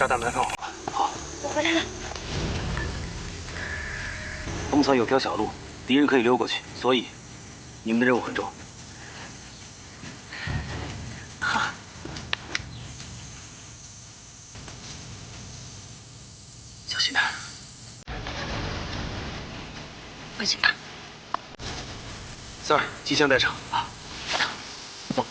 炸弹埋放好了。好，我回来了。东侧有条小路，敌人可以溜过去，所以你们的任务很重。好。小心点。放心吧。三儿，机枪带上。啊。走。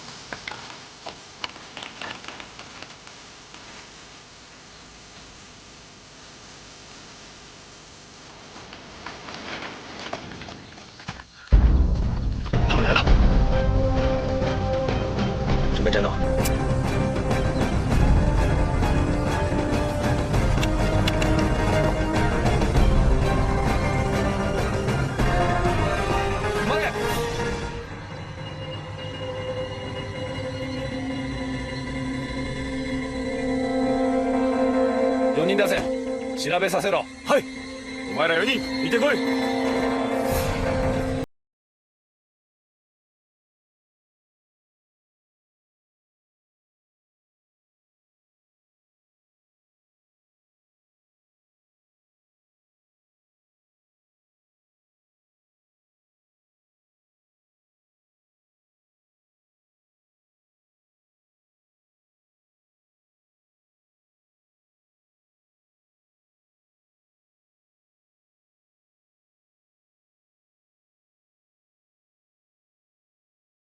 他们来了，准备战斗。4人出せ。調べさせろ。はい。お前ら4人見てこい。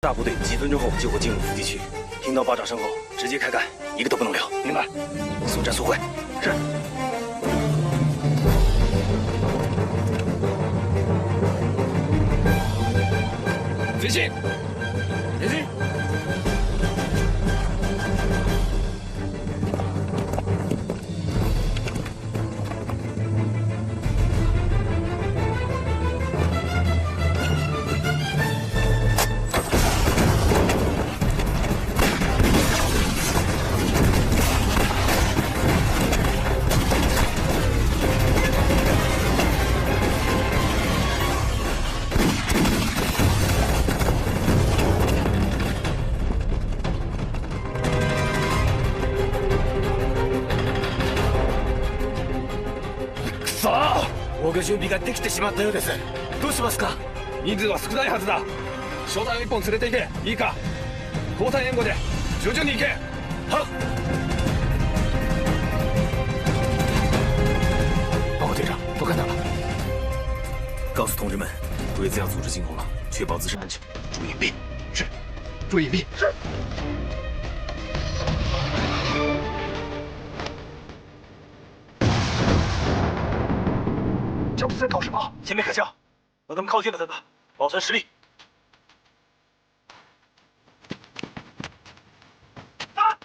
大部队几分钟后就会进入伏击区，听到爆炸声后直接开干，一个都不能留。明白？速战速会。是。前进！前进！防御準備ができてしまったようです。どうしますか？人数は少ないはずだ。小隊を1本連れていけ。いいか？交代援護で徐々に行け。はっ。报告队长，都看到了。告诉同志们，鬼子要组织进攻了，确保自身安全，注意隐蔽。是，注意隐蔽。是。这不是在搞什么？前面开枪，等他们靠近了再打，保存实力。打！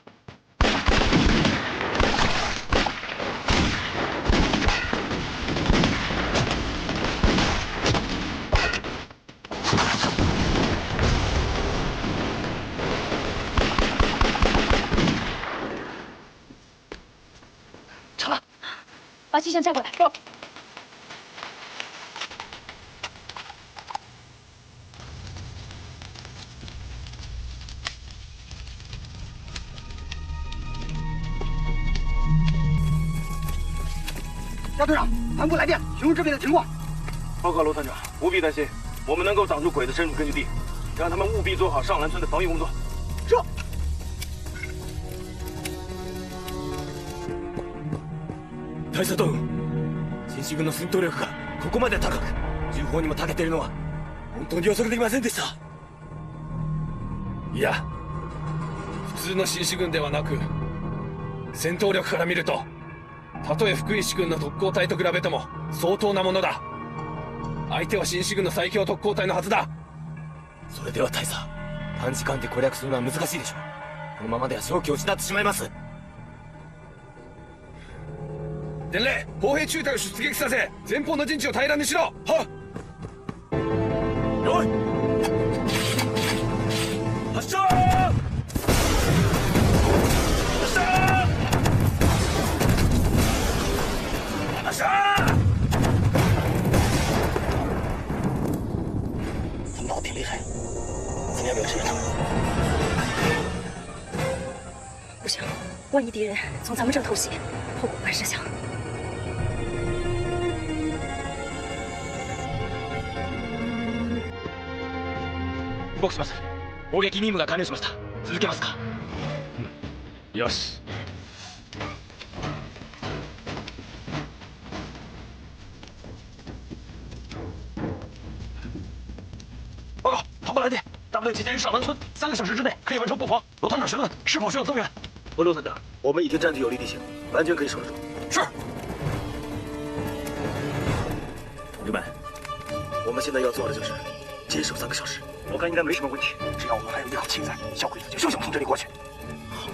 成了，把机枪架过来。夏队长，团部来电，询问这边的情况。报告罗团长，不必担心，我们能够挡住鬼子深入根据地，让他们务必做好上兰村的防御工作。是。大佐殿、新四軍の戦闘力がここまで高く、銃砲にも長けているのは本当に予測できませんでした。いや、普通の新四軍ではなく、戦闘力から見ると。たとえ福井士軍の特攻隊と比べても相当なものだ。相手は新士軍の最強特攻隊のはずだ。それでは大佐、短時間で攻略するのは難しいでしょう。このままでは勝機を失ってしまいます。伝令、砲兵中隊を出撃させ、前方の陣地を平らにしろ。はっ。よい、発射。风暴挺厉害，咱们要不要支援他？不行，万一敌人从咱们这儿偷袭，后果不堪设想。動きします。砲撃任務が完了しました。続けますか。よし。报告，跑过来电，大部队集结于上南村，3个小时之内可以完成布防。罗团长询问是否需要增援。陆团长，我们已经占据有利地形，完全可以守得住。是。同志们，我们现在要做的就是坚守3个小时。我看应该没什么问题，只要我们还有一口气在，小鬼子就想从这里过去。好。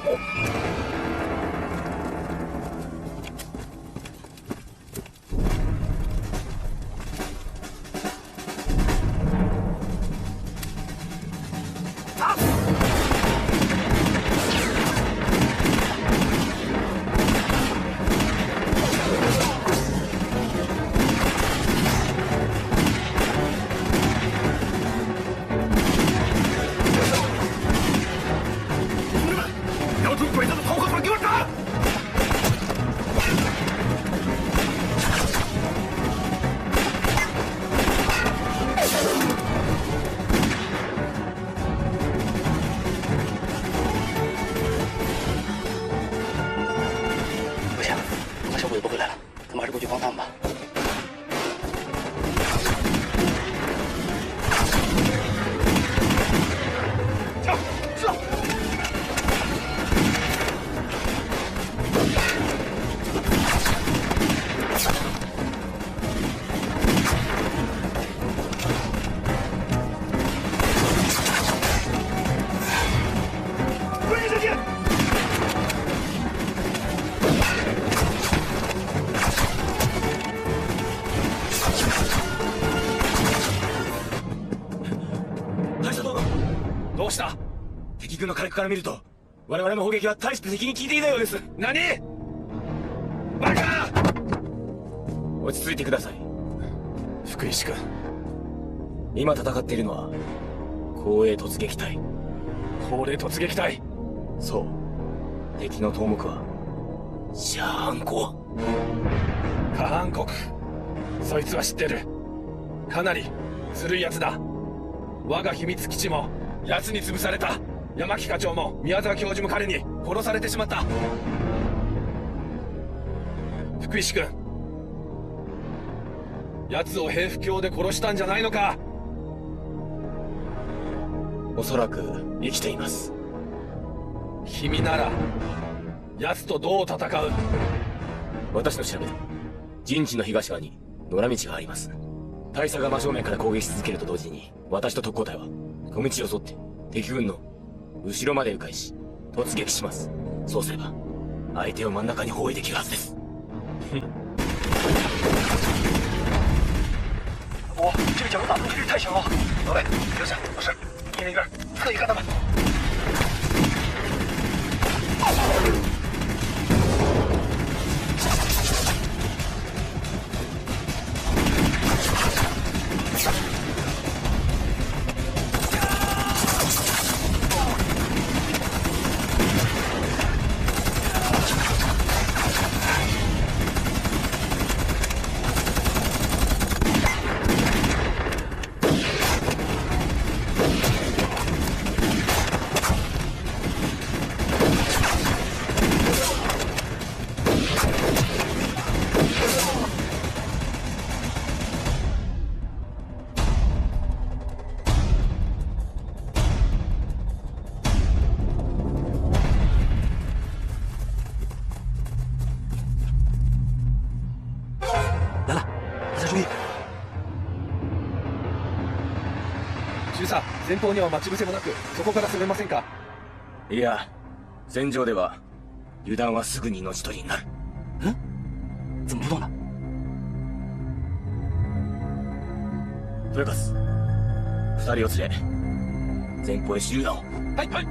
どうした？敵軍の火力から見ると我々の砲撃は大して敵に効いていないようです。何？バカ！落ち着いてください。福石君、今戦っているのは光栄突撃隊。光霊突撃隊。そう、敵の頭目はシャーアンコ。カハン国、そいつは知ってる。かなりずるいやつだ。我が秘密基地も奴に潰された。山木課長も宮沢教授も彼に殺されてしまった。福石君、奴を平府京で殺したんじゃないのか？おそらく生きています。君なら奴とどう戦う？私の調べで陣地の東側に野良道があります。大佐が真正面から攻撃し続けると同時に、私と特攻隊は小道を沿って敵軍の後ろまで迂回し突撃します。そうすれば相手を真ん中に包囲できるはずです。我这个角度打出去太小了，老魏留下，老师你那边侧翼看他们。前方には待ち伏せもなく、そこから攻めませんか？いや、戦場では油断はすぐに命取りになる。怎么不动呢？豊勝、2人を連れ前方へ手榴弾を。はいはい。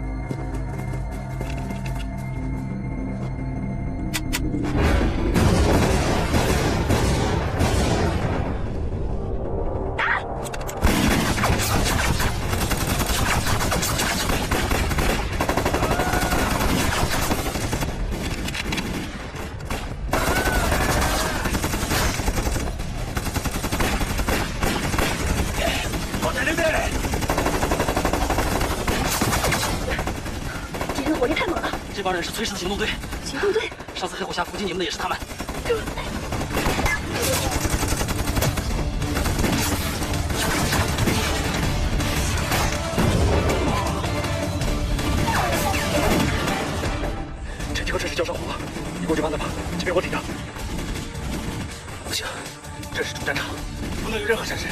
这帮人是崔氏的行动队。行动队？上次黑虎峡伏击你们的也是他们。这条真是交上火了，你过去帮他吧，这边我顶着。不行，这是主战场，不能有任何闪失。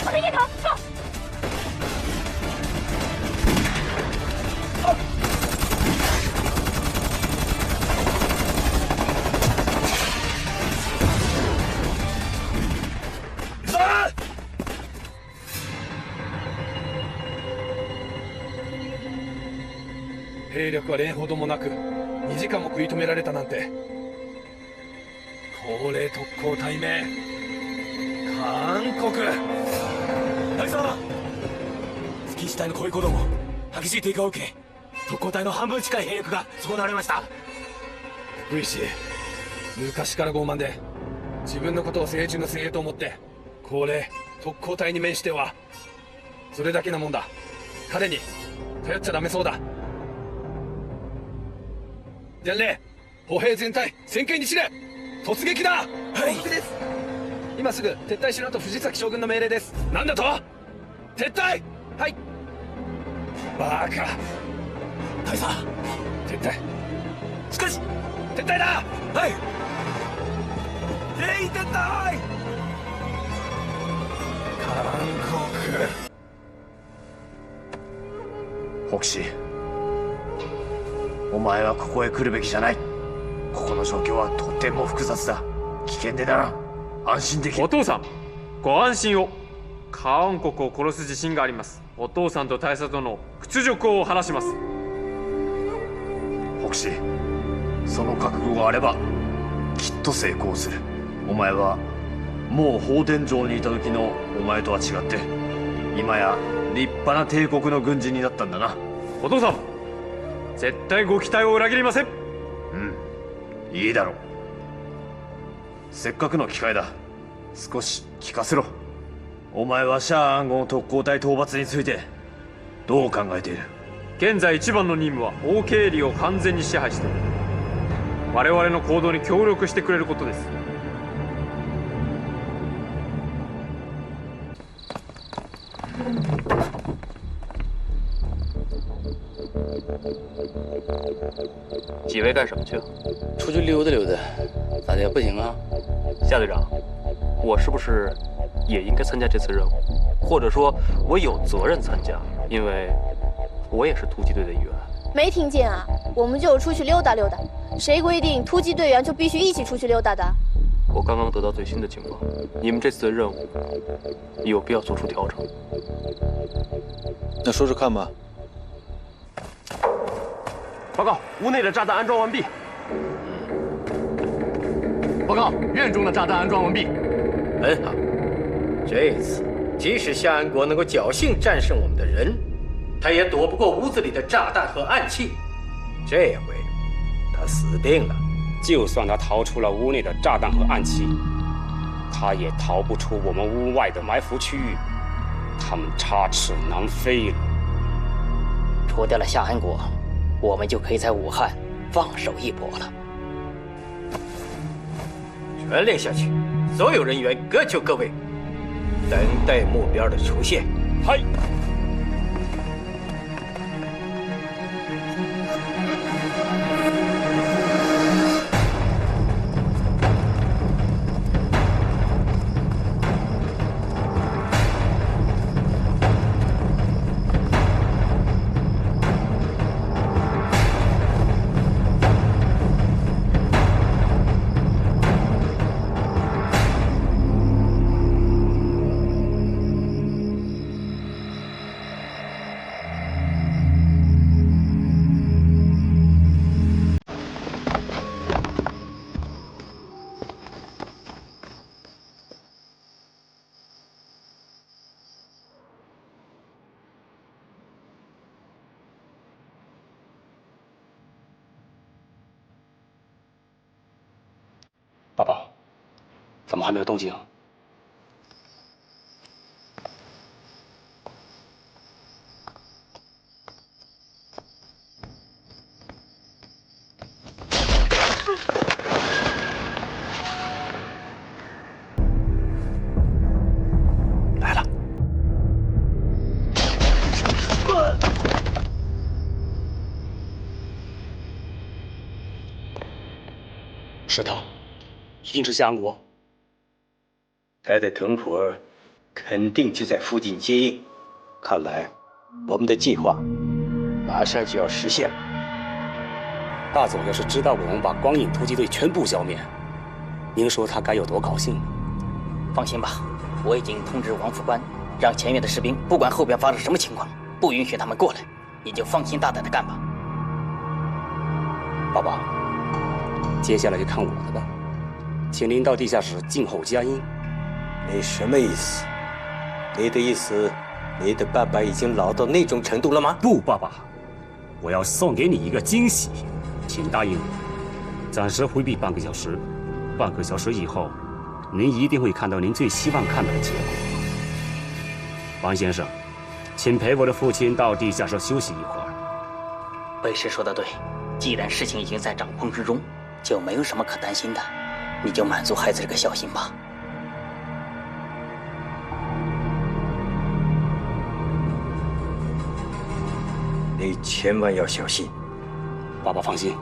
我的叶头，走！兵力は連ほどもなく2時間も食い止められたなんて。高齢特攻隊名韓国。大佐、月地隊の攻撃行動も激しい低下を受け、特攻隊の半分近い兵力が損なわれました。福井氏、昔から傲慢で自分のことを聖人の精鋭と思って高齢特攻隊に面してはそれだけなもんだ。彼に頼っちゃダメそうだ。伝令、歩兵全体先見に知れ。突撃だ。はい。報告です。今すぐ撤退しろと藤崎将軍の命令です。なんだと？撤退。はい。バカ。大佐、撤退。しかし撤退だ。はい、全員撤退。韓国。北氏、お前はここへ来るべきじゃない。ここの状況はとても複雑だ。危険でならん。安心できる。お父さん、ご安心を。韓国を殺す自信があります。お父さんと大佐との屈辱を晴らします。北氏、その覚悟があればきっと成功する。お前はもう法殿城にいた時のお前とは違って今や立派な帝国の軍人になったんだな。お父さん、絶対ご期待を裏切りません。うん、いいだろう。せっかくの機会だ。少し聞かせろ。お前はシャア暗号特攻隊討伐についてどう考えている？現在一番の任務は王経理を完全に支配して我々の行動に協力してくれることです。几位干什么去？出去溜达溜达，咋的？不行啊？夏队长，我是不是也应该参加这次任务？或者说，我有责任参加，因为我也是突击队的一员。没听见啊？我们就出去溜达溜达，谁规定突击队员就必须一起出去溜达的？我刚刚得到最新的情况，你们这次的任务有必要做出调整。那说说看吧。报告，屋内的炸弹安装完毕。报告，院中的炸弹安装完毕。很好，这次即使夏安国能够侥幸战胜我们的人，他也躲不过屋子里的炸弹和暗器。这回他死定了。就算他逃出了屋内的炸弹和暗器，他也逃不出我们屋外的埋伏区域。他们插翅难飞了。除掉了夏安国，我们就可以在武汉放手一搏了。全练下去，所有人员各就各位，等待目标的出现。嗨。爸爸，怎么还没有动静？是他，一定是夏安国。他的同伙肯定就在附近接应，看来我们的计划马上就要实现了。大总要是知道我们把光影突击队全部消灭，您说他该有多高兴呢？放心吧，我已经通知王副官，让前院的士兵不管后边发生什么情况，不允许他们过来，你就放心大胆的干吧。爸爸，接下来就看我的吧，请您到地下室静候佳音。你什么意思？你的意思，你的爸爸已经老到那种程度了吗？不，爸爸，我要送给你一个惊喜，请答应我，暂时回避半个小时，半个小时以后，您一定会看到您最希望看到的结果。王先生，请陪我的父亲到地下室休息一会儿。为师说的对，既然事情已经在掌控之中，就没有什么可担心的，你就满足孩子这个小心吧。你千万要小心。爸爸放心。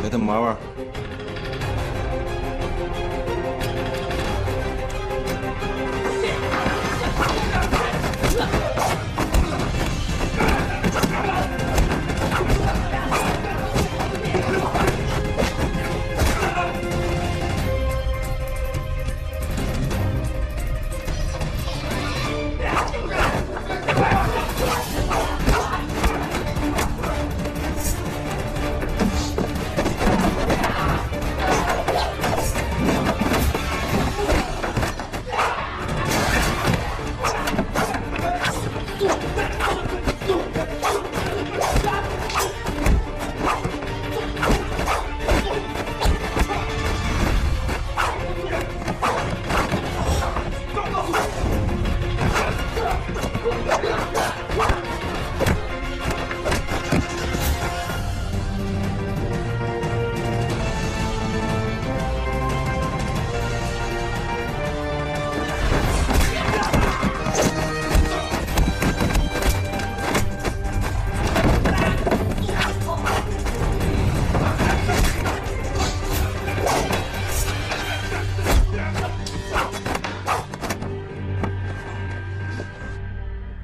给他们玩玩。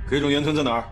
这种烟囱在哪儿？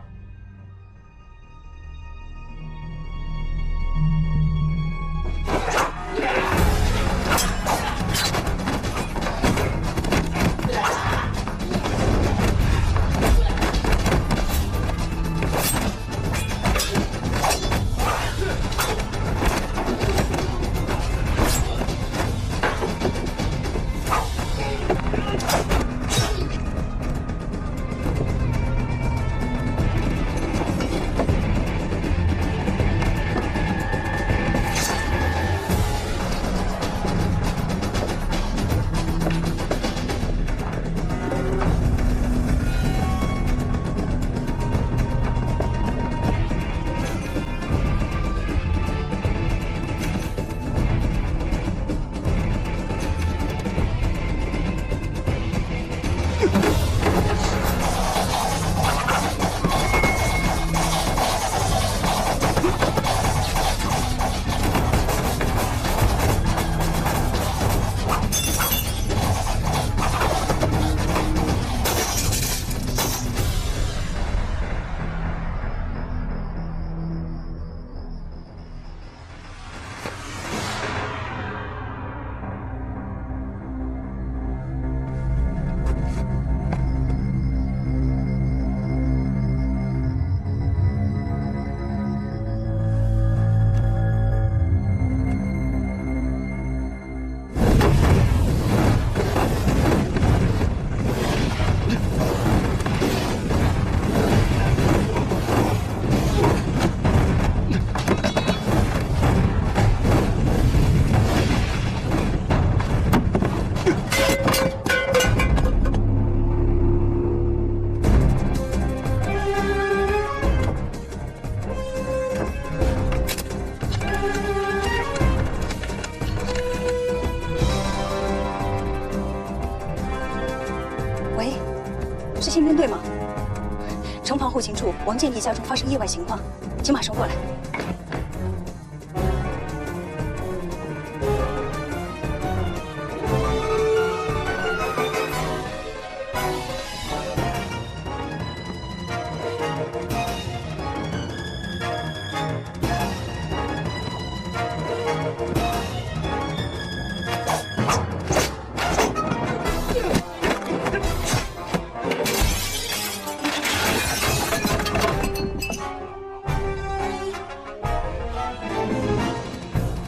对吗？城防后勤处王建义家中发生意外情况，请马上过来。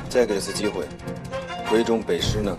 再给次机会，回中北师呢？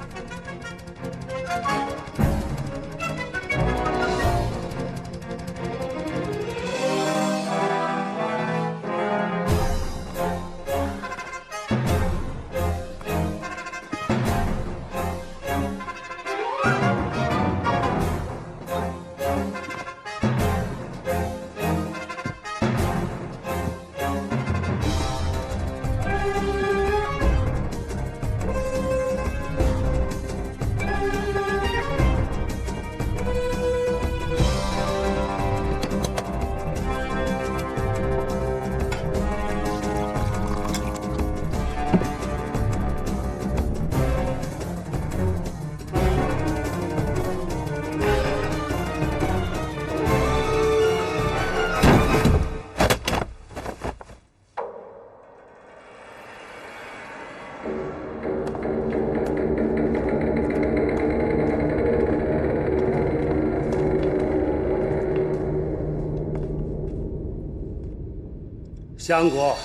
相国，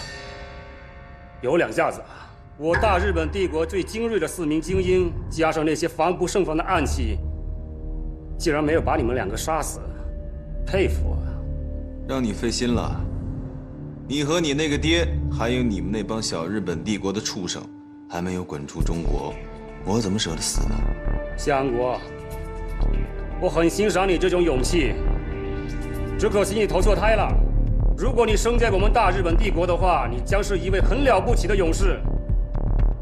有两下子，我大日本帝国最精锐的4名精英，加上那些防不胜防的暗器，竟然没有把你们2个杀死，佩服啊！让你费心了。你和你那个爹，还有你们那帮小日本帝国的畜生，还没有滚出中国，我怎么舍得死呢？相国，我很欣赏你这种勇气，只可惜你投错胎了。如果你生在我们大日本帝国的话，你将是一位很了不起的勇士。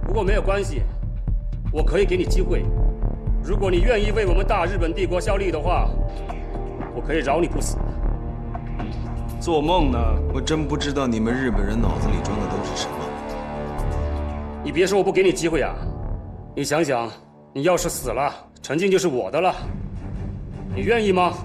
不过没有关系，我可以给你机会。如果你愿意为我们大日本帝国效力的话，我可以饶你不死。做梦呢！我真不知道你们日本人脑子里装的都是什么。你别说我不给你机会啊！你想想，你要是死了，陈静就是我的了。你愿意吗？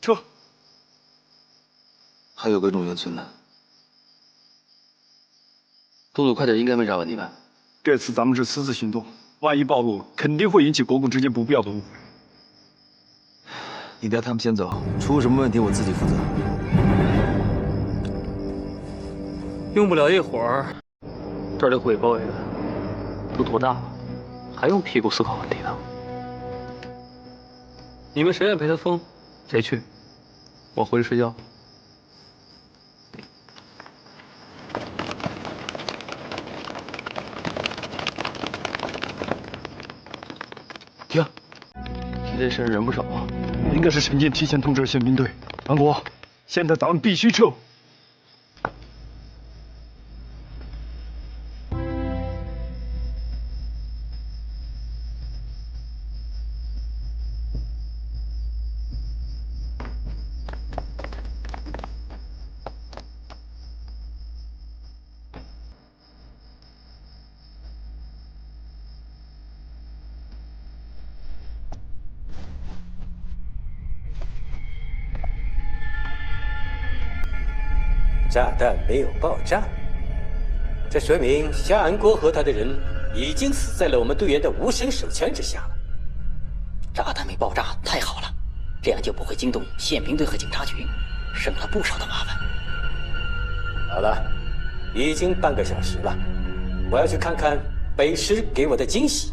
撤。还有个中原村呢。动作快点，应该没啥问题吧？这次咱们是私自行动，万一暴露，肯定会引起国共之间不必要的误会。你带他们先走，出什么问题我自己负责。用不了一会儿，这儿就会被包围的。都多大了，还用屁股思考问题呢？你们谁愿陪他疯，谁去。我回去睡觉。身人不少啊，应该是陈进提前通知了宪兵队。安国，现在咱们必须撤。炸弹没有爆炸，这说明夏安国和他的人已经死在了我们队员的无声手枪之下了。炸弹没爆炸，太好了，这样就不会惊动宪兵队和警察局，省了不少的麻烦。好了，已经半个小时了，我要去看看北师给我的惊喜。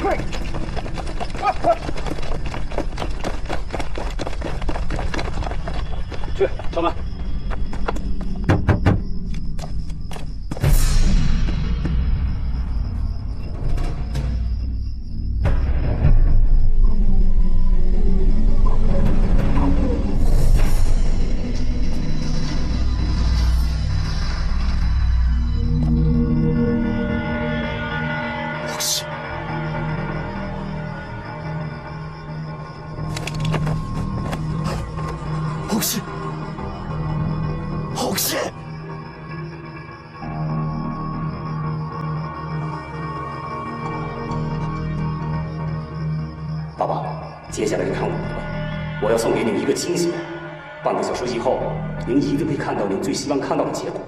快！去，敲门。爸爸，接下来就看我的了。我要送给您一个惊喜，半个小时以后，您一定会看到您最希望看到的结果。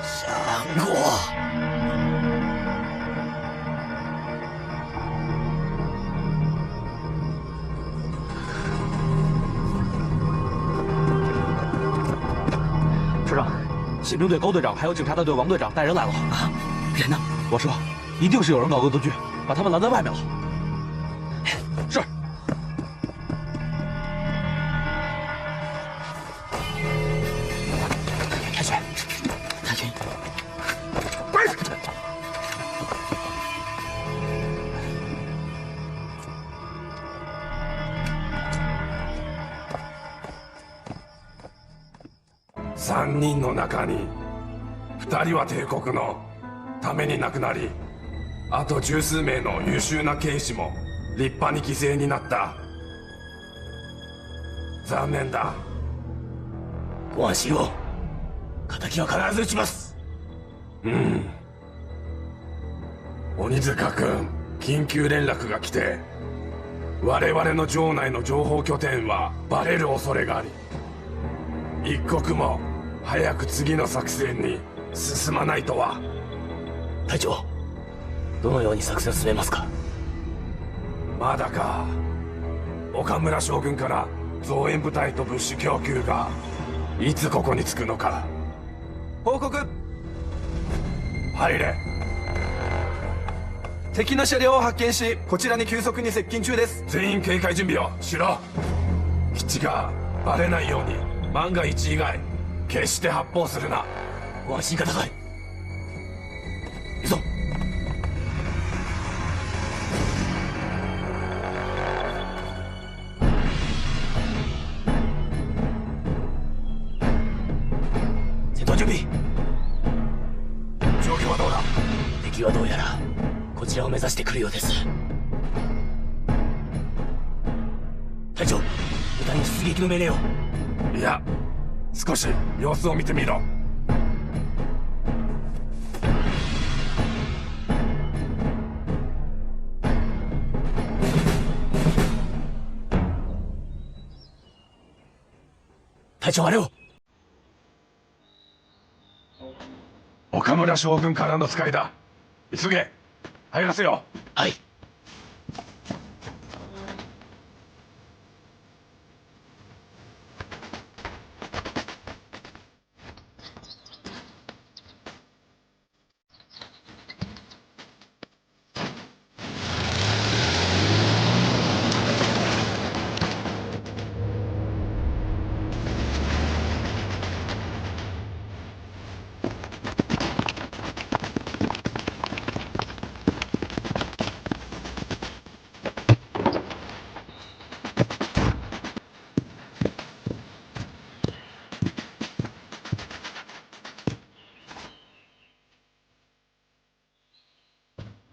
夏国。师长，宪兵队高队长还有警察大队王队长带人来了啊！人呢？我说，一定是有人搞恶作剧，把他们拦在外面了。是。太君，太君，3人の中に2人は帝国のために亡くなり、あと十数名の優秀な兵士も立派に犠牲になった。残念だ。ご安心を。敵は必ず撃ちます。鬼塚君、緊急連絡が来て、我々の城内の情報拠点はバレる恐れがあり、一刻も早く次の作戦に進まないとは。隊長、どのように作戦を進めますか？まだか。岡村将軍から増援部隊と物資供給がいつここに着くのか。報告。入れ。敵の車両を発見し、こちらに急速に接近中です。全員警戒準備をしろ。基地がバレないように万が一以外決して発砲するな。ご安心ください。行くぞ。戦闘準備。状況はどうだ？敵はどうやらこちらを目指してくるようです。隊長、部隊に出撃の命令を。いや、少し様子を見てみろ。隊長、あれを。岡村将軍からの使いだ。急げ、入らせよ。はい。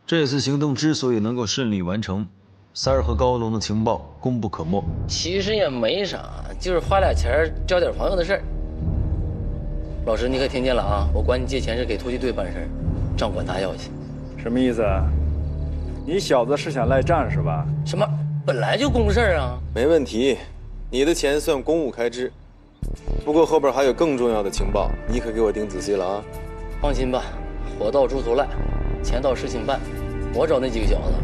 这次行动之所以能够顺利完成，三儿和高龙的情报功不可没。其实也没啥，就是花俩钱交点朋友的事儿。老师，你可听见了啊？我管你借钱是给突击队办事儿，账管他要去。什么意思啊？你小子是想赖账是吧？什么？本来就公事儿啊。没问题，你的钱算公务开支。不过后边还有更重要的情报，你可给我盯仔细了啊！放心吧，活到猪头赖，钱到事情办。我找那几个小子，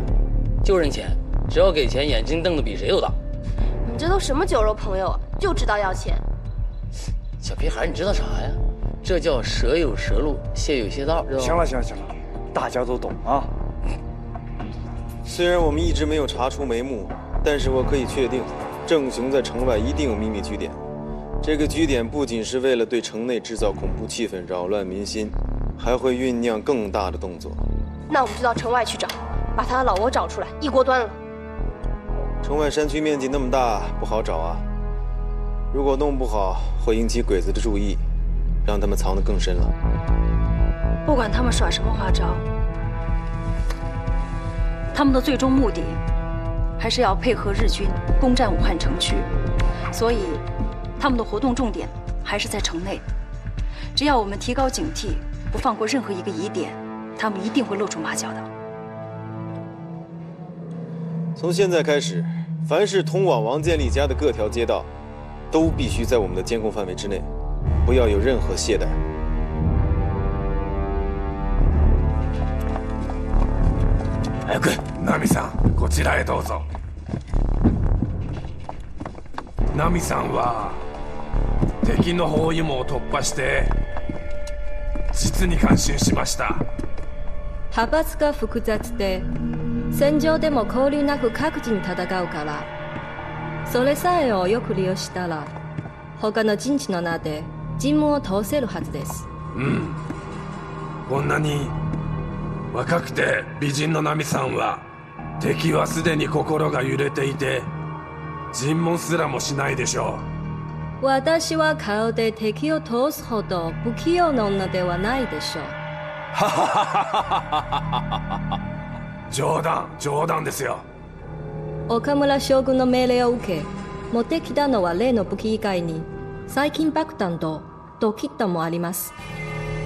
就认钱，只要给钱，眼睛瞪得比谁都大。你这都什么酒肉朋友啊？就知道要钱。小屁孩，你知道啥呀？这叫蛇有蛇路，蟹有蟹道，知道吗？行了行了行了，大家都懂啊。虽然我们一直没有查出眉目，但是我可以确定，郑雄在城外一定有秘密据点。这个据点不仅是为了对城内制造恐怖气氛、扰乱民心，还会酝酿更大的动作。那我们就到城外去找，把他的老窝找出来，一锅端了。城外山区面积那么大，不好找啊。如果弄不好，会引起鬼子的注意，让他们藏得更深了。不管他们耍什么花招，他们的最终目的还是要配合日军攻占武汉城区，所以他们的活动重点还是在城内。只要我们提高警惕，不放过任何一个疑点，他们一定会露出马脚的。从现在开始，凡是通往王建立家的各条街道，都必须在我们的监控范围之内，不要有任何懈怠。早く、ナミさん、こちらへどうぞ。ナミさんは敵の包囲網を突破して実に感心しました。派閥が複雑で戦場でも交流なく各自に戦うから、それさえをよく利用したら他の陣地の名で任務を通せるはずです。うん、こんなに若くて美人のナミさんは敵はすでに心が揺れていて尋問すらもしないでしょう。私は顔で敵を通すほど不器用な女ではないでしょう。冗談ですよ。岡村将軍の命令を受け持ってきたのは例の武器以外に細菌爆弾とドキットもあります。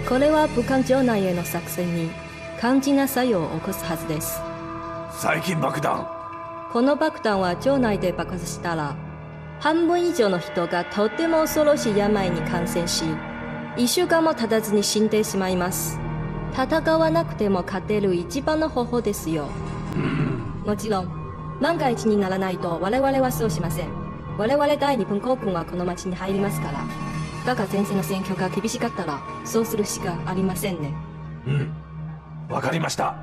これは武漢城内への作戦に肝心な作用を起こすはずです。細菌爆弾。この爆弾は城内で爆発したら半分以上の人がとても恐ろしい病に感染し、1週間も経たずに死んでしまいます。戦わなくても勝てる一番の方法ですよ。もちろん万が一にならないと我々はそうしません。我々第二分校軍はこの町に入りますから。だが前線の戦況が厳しかったらそうするしかありませんね。わかりました。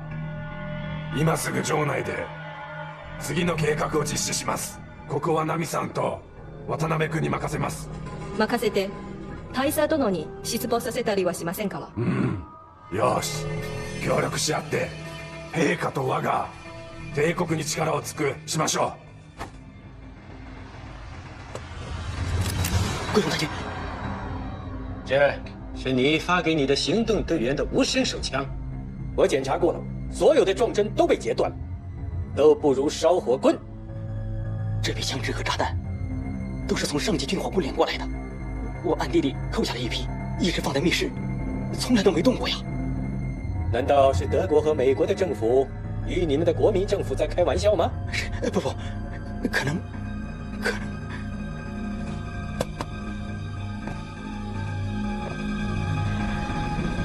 今すぐ城内で次の計画を実施します。ここはナミさんと渡辺君に任せます。任せて大佐殿に失望させたりはしませんから。よし、協力し合って陛下と我が帝国に力を尽くしましょう。贵公大军，这是你发给你的行动队员的无声手枪，我检查过了，所有的撞针都被截断了，都不如烧火棍。这批枪支和炸弹都是从上级军火库领过来的，我暗地里扣下了一批，一直放在密室，从来都没动过呀。难道是德国和美国的政府与你们的国民政府在开玩笑吗？不，可能。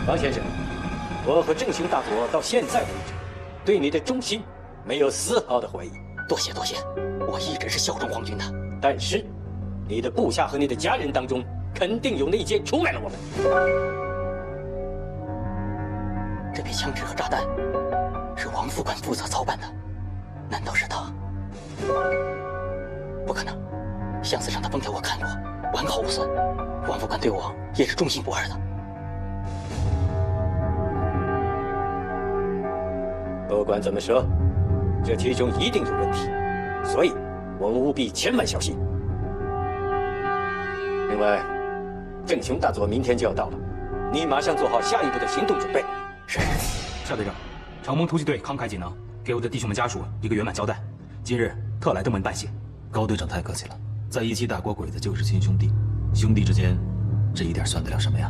王先生，我和郑雄大佐到现在为止，对你的忠心没有丝毫的怀疑。多谢，我一直是效忠皇军的。但是，你的部下和你的家人当中，肯定有内奸出卖了我们。这批枪支和炸弹是王副官负责操办的，难道是他？不可能，相册上的封条我看过，完好无损。王副官对我也是忠心不二的。不管怎么说，这其中一定有问题，所以我们务必千万小心。另外，郑雄大佐明天就要到了，你马上做好下一步的行动准备。是，夏队长，长蒙突击队慷慨解囊，给我的弟兄们家属一个圆满交代。今日特来登门拜谢。高队长太客气了，在一起打过鬼的就是亲兄弟，兄弟之间，这一点算得了什么呀？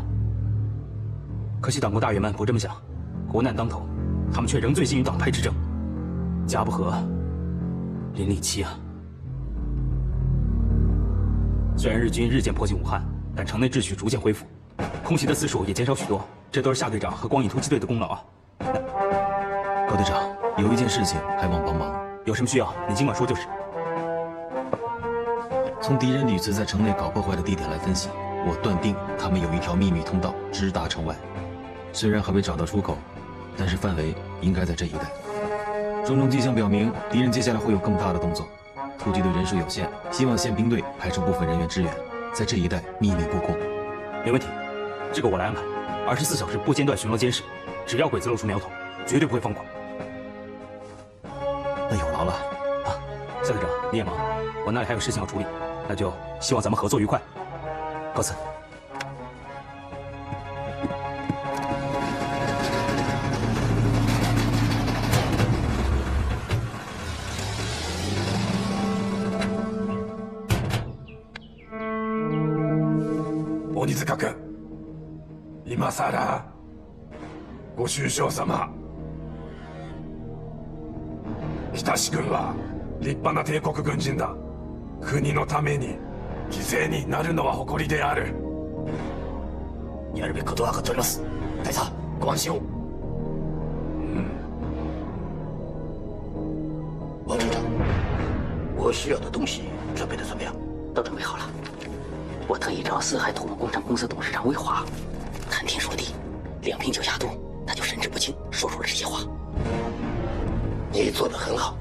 可惜党国大员们不这么想，国难当头，他们却仍醉心于党派之争，家不和，邻里戚啊！虽然日军日渐迫近武汉，但城内秩序逐渐恢复，空袭的次数也减少许多，这都是夏队长和光影突击队的功劳啊！高队长，有一件事情还望帮忙，有什么需要你尽管说就是。从敌人屡次在城内搞破坏的地点来分析，我断定他们有一条秘密通道直达城外。虽然还未找到出口，但是范围应该在这一带。种种迹象表明，敌人接下来会有更大的动作。突击队人数有限，希望宪兵队派出部分人员支援，在这一带秘密布控。没问题，这个我来安排。24小时不间断巡逻监视，只要鬼子露出苗头，绝对不会放过。那有劳了啊！夏队长，你也忙，我那里还有事情要处理，那就希望咱们合作愉快。告辞。鬼塚君、今さらご愁傷様。日立君は立派な帝国軍人だ。国のために犠牲になるのは誇りである。やるべきことは分かっております。大佐、ご安心を。王队长，我需要的东西准备的怎么样？都准备好了。我特意找四海土木工程公司董事长魏华谈天说地，2瓶酒下肚，他就神志不清，说出了这些话。你做得很好，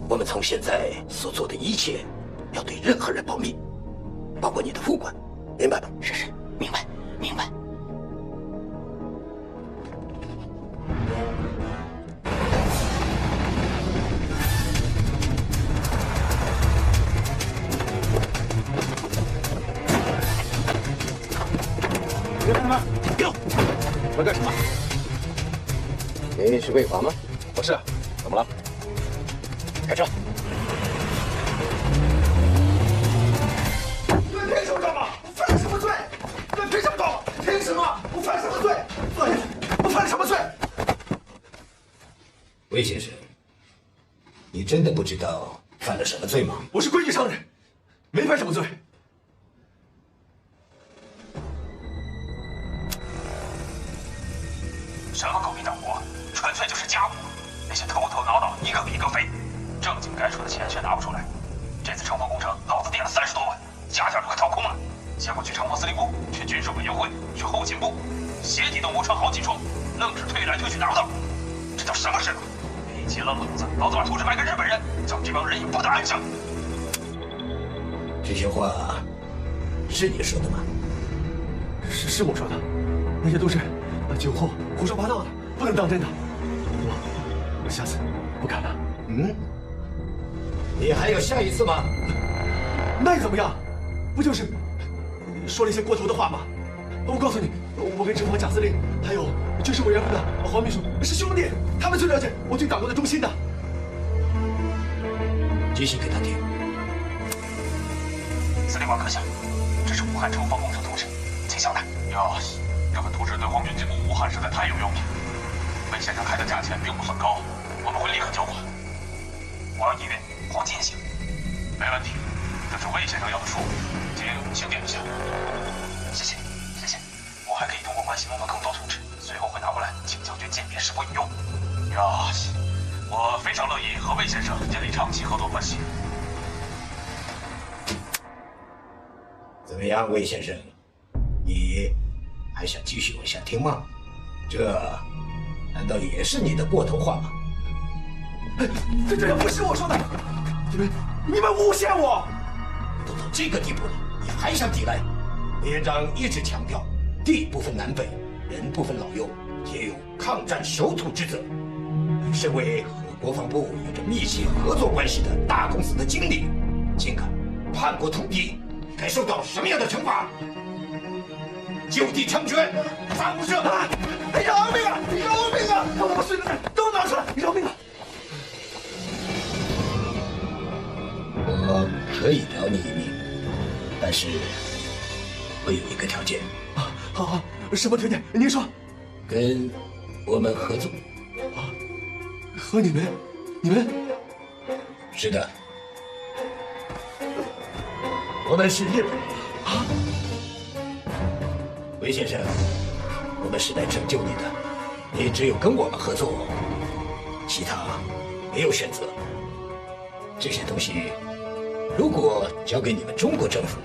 我们从现在所做的一切，要对任何人保密，包括你的副官，明白吗？是，明白，明白。别看他们，给我！来干什么？你是魏华吗？我是。怎么了？开车！你们凭什么抓我？我犯了什么罪？你们凭什么抓我？凭什么？我犯什么罪？我犯了什么罪？魏先生，你真的不知道犯了什么罪吗？我是规矩商人，没犯什么罪。什么狗屁党国，纯粹就是家国。那些头头脑脑一个比一个肥，正经该出的钱却拿不出来。这次城防工程，老子垫了30多万，家下都快掏空了。结果去城防司令部，去军事委员会，去后勤部，鞋底都磨穿好几双，愣是推来推去拿不到。这叫什么事？一起愣膀子，老子把图纸卖给日本人，叫这帮人也不得安生。这些话是你说的吗？是我说的，那些都是酒后胡说八道的，不能当真的。我下次不敢了。你还有下一次吗？那又怎么样？不就是说了一些过头的话吗？我告诉你，我跟城防贾司令还有军事委员会的黄秘书是兄弟，他们最了解我对党国的忠心的。继续给他听。司令官阁下，这是武汉城防工程图纸，请详览。哟，这份图纸对皇军进攻武汉实在太有用了。魏先生开的价钱并不算高，我们会立刻交货。我要1元黄金行。没问题，这是魏先生要的数，请点一下。谢谢，谢谢。我还可以通过关系弄到更多图纸，随后会拿过来，请将军鉴别是否有用。哟，我非常乐意和魏先生建立长期合作关系。怎么样，魏先生？你还想继续往下听吗？这难道也是你的过头话吗？这不是我说的，你们诬陷我！都到这个地步了，你还想抵赖？委员长一直强调，地不分南北，人不分老幼，皆有抗战守土之责。你身为和国防部有着密切合作关系的大公司的经理，竟敢叛国通敌，该受到什么样的惩罚？就地枪决，杀无赦！饶命啊！饶命啊！我们随的人都拿好了，你饶命吧！我可以饶你一命，但是我有一个条件。好，什么条件？您说。跟我们合作。和你们？是的，我们是日本人。啊，韦先生，我们是来拯救你的，你只有跟我们合作，其他没有选择。这些东西如果交给你们中国政府，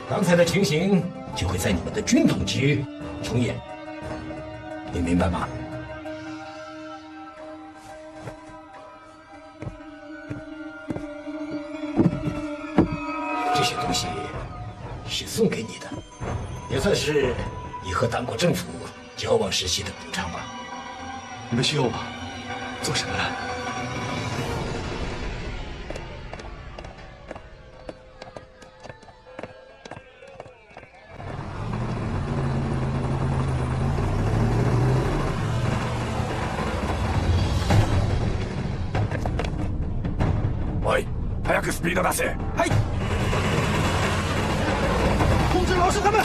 刚才的情形就会在你们的军统局重演，你明白吗？这些东西是送给你的，也算是你和党国政府交往时期的补偿吧。你们需要我做什么呢？おい、早くスピード出せ。はい。控制老师他们。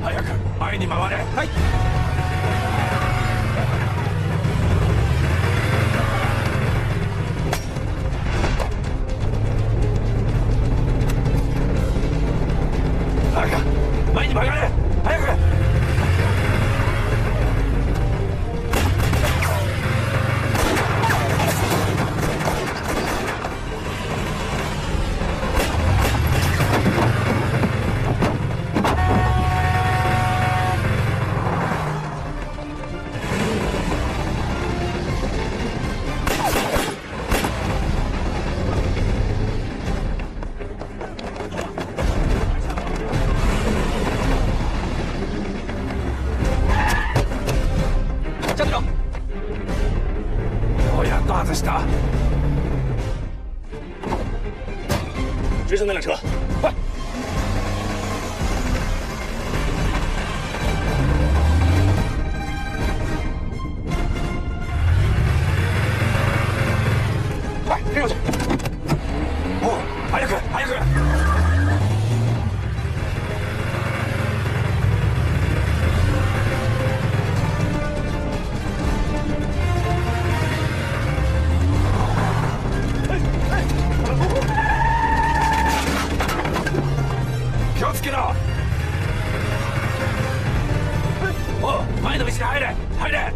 早く前に回れ。はい。早く前に曲がれ。早く。追上那辆车，快！快，跟上去！哦，早く早く！気をつけろ！おう、前の道に入れ！入れ！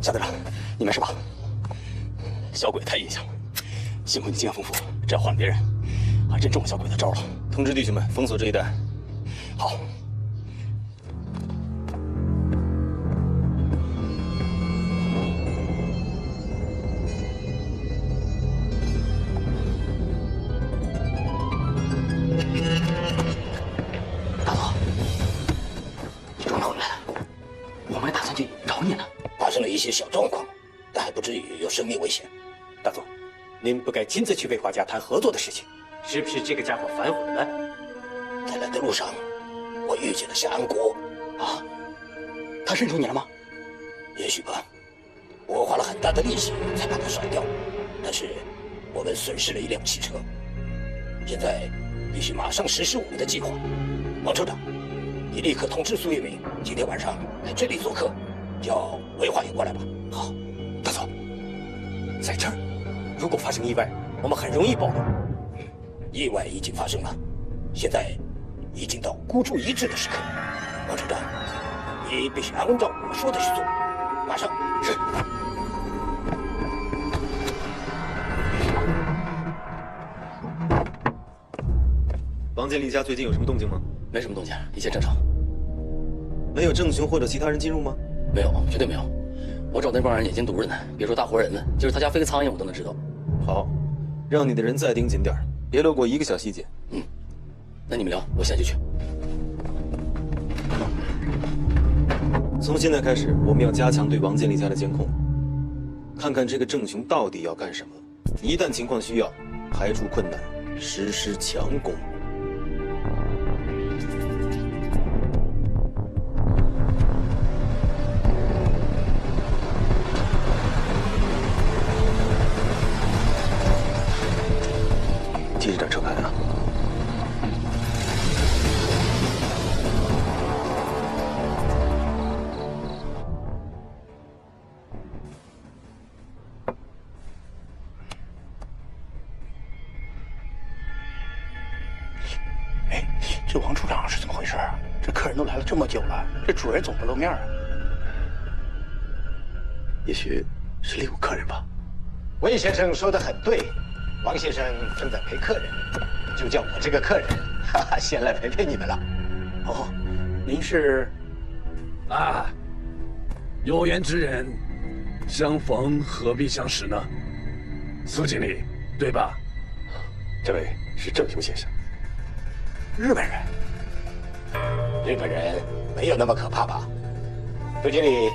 夏队长，你没事吧？小鬼太印象了，幸亏你经验丰富，这要换别人，还真中了小鬼的招了。通知弟兄们封锁这一带。好。大佐，你终于回来了，我们还打算去找你呢。发生了一些小状况，但还不至于有生命危险。大佐，您不该亲自去为华家谈合作的事情，是不是这个家伙反悔了？在来的路上，我遇见了夏安国。啊，他认出你了吗？也许吧，我花了很大的力气才把他甩掉，但是我们损失了一辆汽车，现在必须马上实施我们的计划。王处长，你立刻通知苏月明，今天晚上来这里做客。叫维华也过来吧。好，大佐，在这儿，如果发生意外，我们很容易暴露。意外已经发生了，现在已经到孤注一掷的时刻。王处长，你必须按照我说的去做，马上。是。绑王建立家最近有什么动静吗？没什么动静，一切正常。没有郑雄或者其他人进入吗？没有，绝对没有。我找那帮人眼睛毒着呢，别说大活人了，就是他家飞个苍蝇我都能知道。好，让你的人再盯紧点，别漏过一个小细节。嗯，那你们聊，我现在就去。从现在开始，我们要加强对王建立家的监控，看看这个郑雄到底要干什么。一旦情况需要，排除困难，实施强攻。记着点车牌啊！哎，这王处长是怎么回事啊？这客人都来了这么久了，这主人总不露面啊？也许是另有客人吧。温先生说的很对，王先生正在陪客人，就叫我这个客人，哈哈，先来陪陪你们了。哦，您是？啊，有缘之人，相逢何必相识呢？苏经理，对吧？这位是郑雄先生。日本人？日本人没有那么可怕吧？苏经理，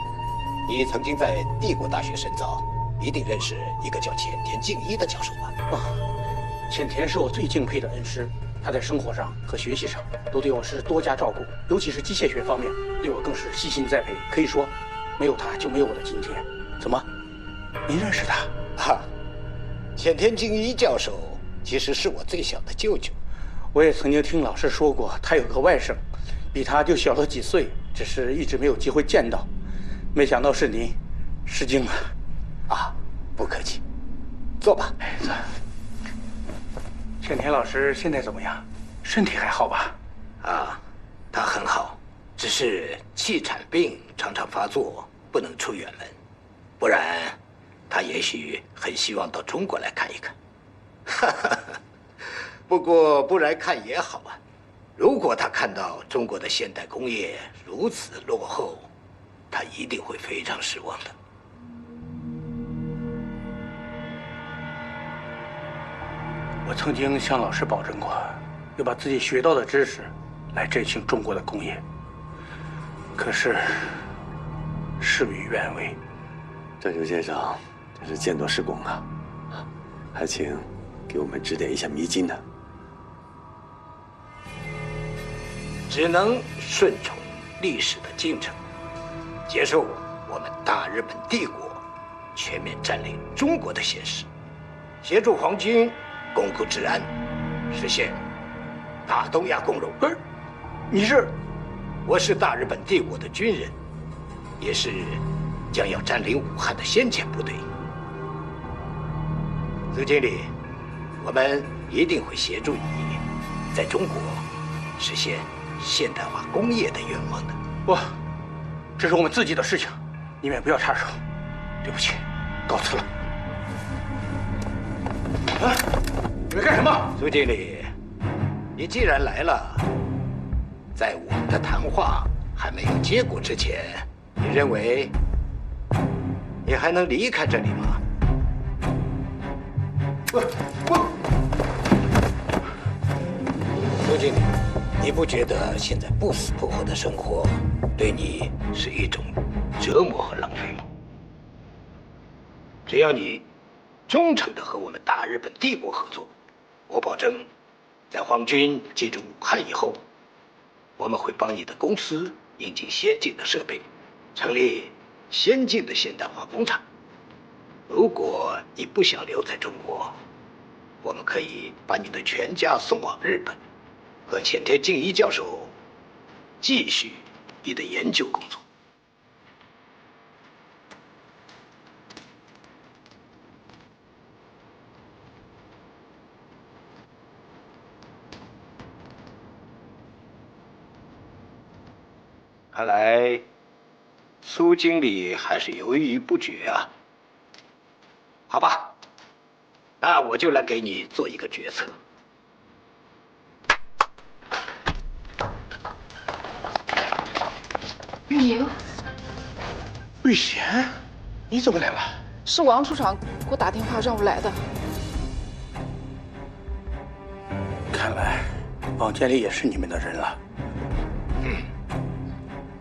你曾经在帝国大学深造，一定认识一个叫浅田敬一的教授吧？浅田是我最敬佩的恩师，他在生活上和学习上都对我是多加照顾，尤其是机械学方面，对我更是悉心栽培。可以说，没有他就没有我的今天。怎么，您认识他？浅田敬一教授其实是我最小的舅舅。我也曾经听老师说过，他有个外甥，比他就小了几岁，只是一直没有机会见到。没想到是您，失敬了。不客气，坐吧。浅田老师现在怎么样？身体还好吧？他很好，只是气喘病常常发作，不能出远门。不然，他也许很希望到中国来看一看。不过不来看也好啊。如果他看到中国的现代工业如此落后，他一定会非常失望的。我曾经向老师保证过，要把自己学到的知识来振兴中国的工业。可是，事与愿违。郑雄先生真是见多识广啊，还请给我们指点一下迷津呢。只能顺从历史的进程，接受我们大日本帝国全面占领中国的现实，协助皇军巩固治安，实现大东亚共荣。不是，你是？我是大日本帝国的军人，也是将要占领武汉的先遣部队。苏经理，我们一定会协助你在中国实现现代化工业的愿望的。不，这是我们自己的事情，你们也不要插手。对不起，告辞了。你们干什么？苏经理，你既然来了，在我们的谈话还没有结果之前，你认为你还能离开这里吗？苏经理，你不觉得现在不死不活的生活对你是一种折磨和浪费吗？只要你忠诚地和我们大日本帝国合作，我保证，在皇军进入武汉以后，我们会帮你的公司引进先进的设备，成立先进的现代化工厂。如果你不想留在中国，我们可以把你的全家送往日本，和浅田敬一教授继续你的研究工作。看来，苏经理还是犹豫不决啊。好吧，那我就来给你做一个决策。you？ 瑞贤，你怎么来了？是王处长给我打电话让我来的。看来王建立也是你们的人了。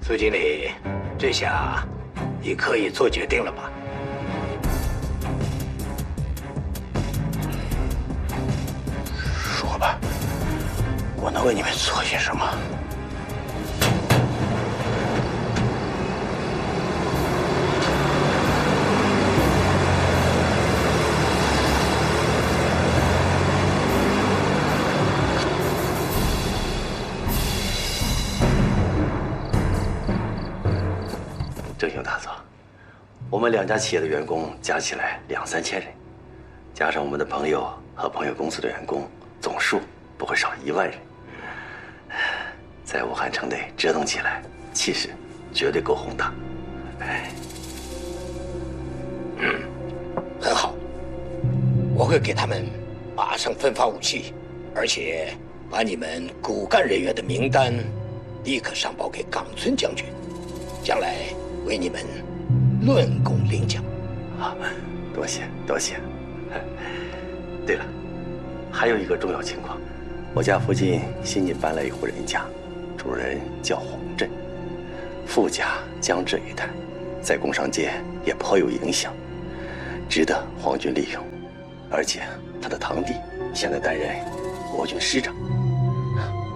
苏经理，这下你可以做决定了吧？说吧，我能为你们做些什么？郑雄大佐，我们两家企业的员工加起来2、3千人，加上我们的朋友和朋友公司的员工，总数不会少1万人。在武汉城内折腾起来，气势绝对够宏大。很好，我会给他们马上分发武器，而且把你们骨干人员的名单立刻上报给冈村将军，将来为你们论功领奖。多谢多谢。对了，还有一个重要情况，我家附近新近搬来一户人家，主人叫黄振，富家江浙一带，在工商界也颇有影响，值得皇军利用。而且他的堂弟现在担任国军师长，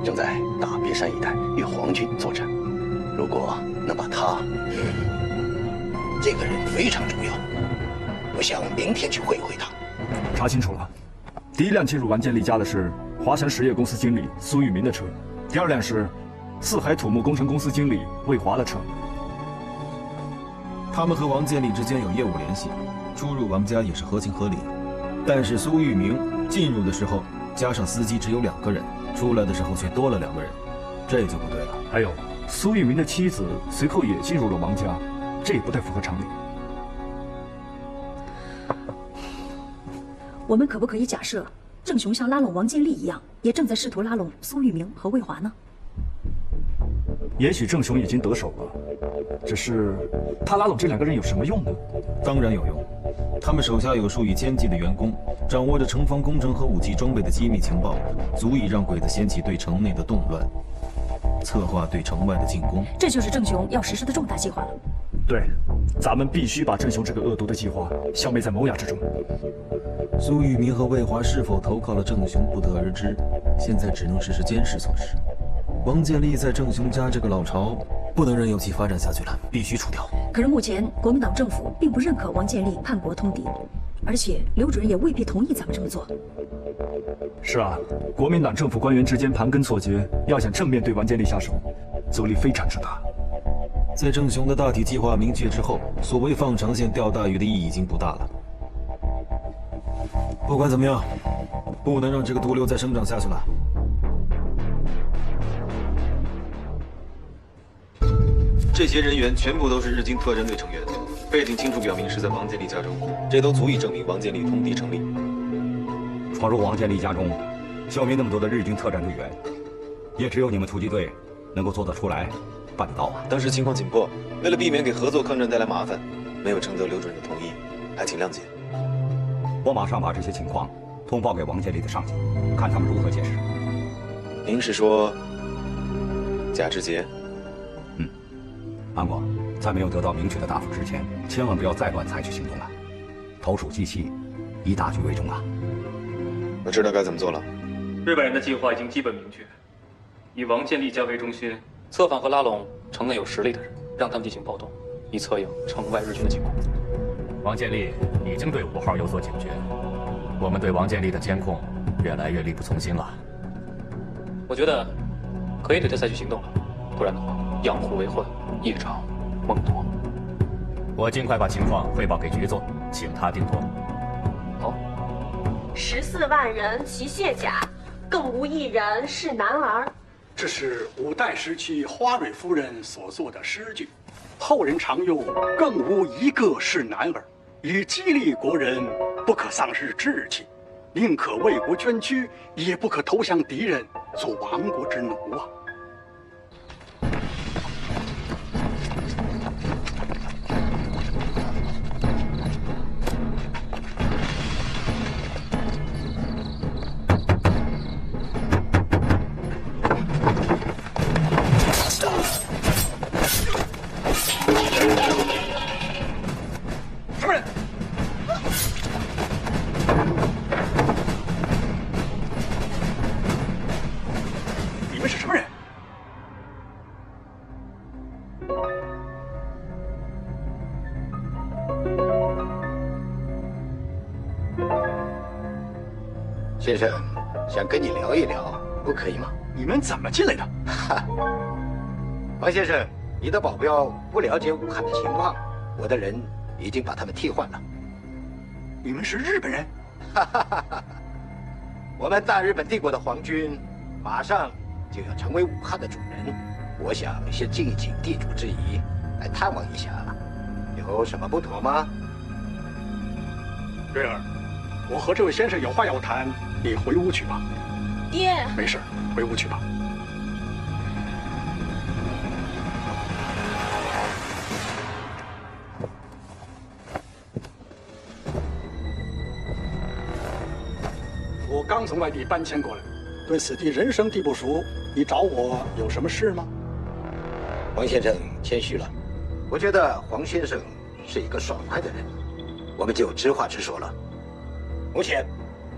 正在大别山一带与皇军作战。如果能把他，这个人非常重要，我想明天去会一会他。查清楚了，第一辆进入王建立家的是华晨实业公司经理苏玉民的车，第二辆是四海土木工程公司经理魏华的车。他们和王建立之间有业务联系，出入王家也是合情合理。但是苏玉明进入的时候加上司机只有2个人，出来的时候却多了2个人，这就不对了。还有，苏玉民的妻子随后也进入了王家，这也不太符合常理。我们可不可以假设，郑雄像拉拢王建立一样，也正在试图拉拢苏玉明和魏华呢？也许郑雄已经得手了，只是他拉拢这2个人有什么用呢？当然有用，他们手下有数以千计的员工，掌握着城防工程和武器装备的机密情报，足以让鬼子掀起对城内的动乱，策划对城外的进攻。这就是郑雄要实施的重大计划了。对，咱们必须把郑雄这个恶毒的计划消灭在萌芽之中。苏玉明和魏华是否投靠了郑雄不得而知，现在只能实施监视措施。王建立在郑雄家这个老巢，不能任由其发展下去了，必须除掉。可是目前国民党政府并不认可王建立叛国通敌，而且刘主任也未必同意咱们这么做。是啊，国民党政府官员之间盘根错节，要想正面对王建立下手，阻力非常之大。在郑雄的大体计划明确之后，所谓放长线钓大鱼的意义已经不大了。不管怎么样，不能让这个毒瘤再生长下去了。这些人员全部都是日军特战队成员，背景清楚表明是在王建立家中，这都足以证明王建立通敌成立。闯入王建立家中，消灭那么多的日军特战队员，也只有你们突击队能够做得出来，办得到啊！当时情况紧迫，为了避免给合作抗战带来麻烦，没有征得刘主任的同意，还请谅解。我马上把这些情况通报给王建立的上级，看他们如何解释。您是说贾志杰？安国，在没有得到明确的答复之前，千万不要再乱采取行动了。投鼠忌器，以大局为重啊！我知道该怎么做了。日本人的计划已经基本明确，以王建立家为中心，策反和拉拢城内有实力的人，让他们进行暴动，以策应城外日军的进攻。王建立已经对5号有所警觉，我们对王建立的监控越来越力不从心了。我觉得可以对他采取行动了，不然的话，养虎为患，夜长梦多。我尽快把情况汇报给局座，请他定夺。好。14万人齐卸甲，更无一人是男儿。这是五代时期花蕊夫人所作的诗句，后人常用“更无一个是男儿”，以激励国人不可丧失志气，宁可为国捐躯，也不可投降敌人，做亡国之奴啊！什么人？你们是什么人？先生，想跟你聊一聊，不可以吗？你们怎么进来的？哈，王先生，你的保镖不了解武汉的情况，我的人已经把他们替换了。你们是日本人？哈哈哈哈！我们大日本帝国的皇军马上就要成为武汉的主人，我想先尽一尽地主之谊，来探望一下，有什么不妥吗？瑞儿，我和这位先生有话要谈，你回屋去吧。爹，没事，回屋去吧。我刚从外地搬迁过来，对此地人生地不熟，你找我有什么事吗？黄先生谦虚了，我觉得黄先生是一个爽快的人，我们就直话直说了。目前，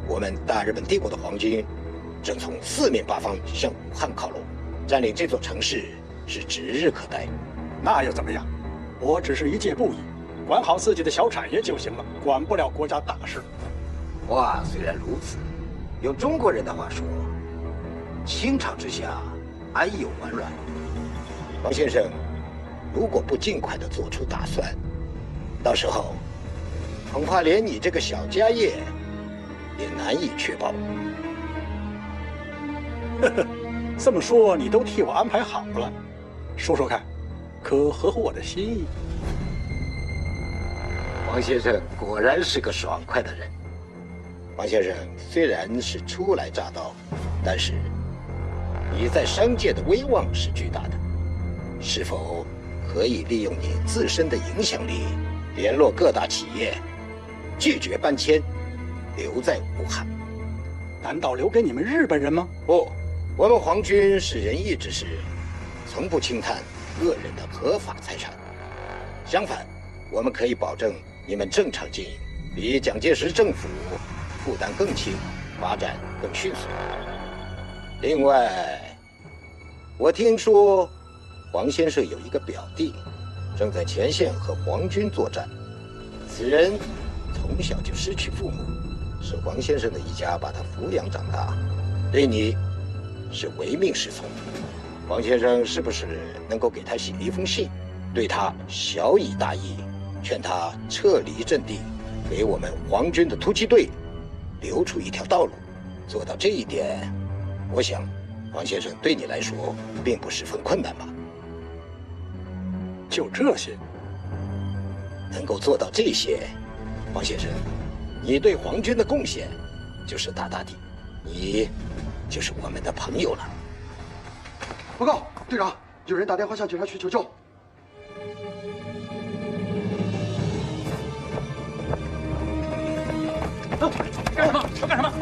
我们大日本帝国的皇军正从四面八方向武汉靠拢，占领这座城市是指日可待。那又怎么样？我只是一介布衣，管好自己的小产业就行了，管不了国家大事。话虽然如此，用中国人的话说，倾巢之下，安有完卵？王先生，如果不尽快的做出打算，到时候恐怕连你这个小家业也难以确保。呵呵，这么说你都替我安排好了，说说看，可合乎我的心意？王先生果然是个爽快的人。王先生虽然是初来乍到，但是你在商界的威望是巨大的，是否可以利用你自身的影响力，联络各大企业，拒绝搬迁，留在武汉？难道留给你们日本人吗？不，我们皇军是仁义之士，从不轻探个人的合法财产。相反，我们可以保证你们正常经营，比蒋介石政府负担更轻，发展更迅速。另外，我听说黄先生有一个表弟，正在前线和皇军作战。此人从小就失去父母，是黄先生的一家把他抚养长大，对你是唯命是从。黄先生是不是能够给他写一封信，对他小以大义，劝他撤离阵地，给我们皇军的突击队留出一条道路？做到这一点，我想黄先生对你来说并不十分困难吧？就这些？能够做到这些，黄先生，你对皇军的贡献就是大大的，你就是我们的朋友了。报告，队长，有人打电话向警察局求救。干什么？要干什么？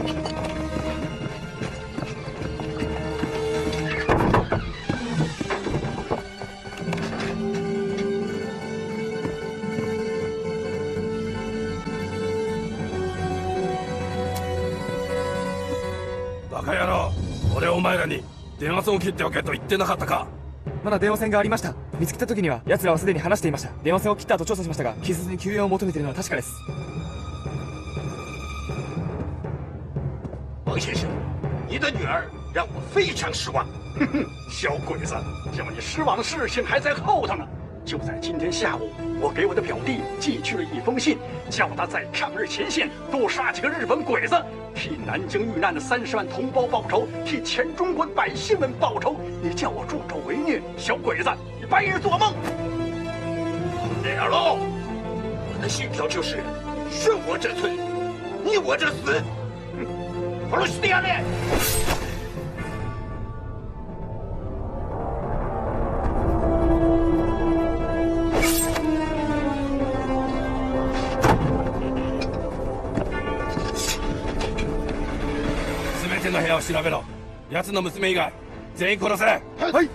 バカ野郎！俺お前らに電話線を切っておけと言ってなかったか？まだ電話線がありました。見つけた時には奴らはすでに話していました。電話線を切った後調査しましたが、警察に救援を求めているのは確かです。王先生，你的女儿让我非常失望。哼哼，小鬼子，叫你失望的事情还在后头呢。就在今天下午，我给我的表弟寄去了一封信，叫他在抗日前线多杀几个日本鬼子，替南京遇难的30万同胞报仇，替全中国的百姓们报仇。你叫我助纣为虐，小鬼子，你白日做梦！二老，我的信条就是顺我者存，逆我者死。殺してやれ！全ての部屋を調べろ。奴の娘以外全員殺せ。はい。